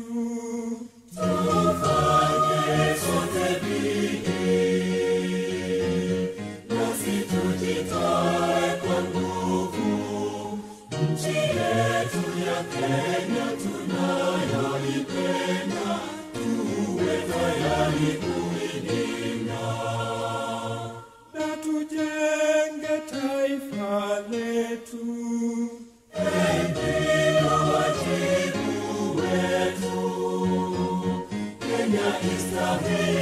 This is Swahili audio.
letu. Tufanye sote bidii, nasi tujitoe kwa nguvu. Nchi yetu ya Kenya tunayoipenda, tuwe tayari kuilinda. Na tujenge taifa letu. Ndio wajibu wetu. Kenya istahili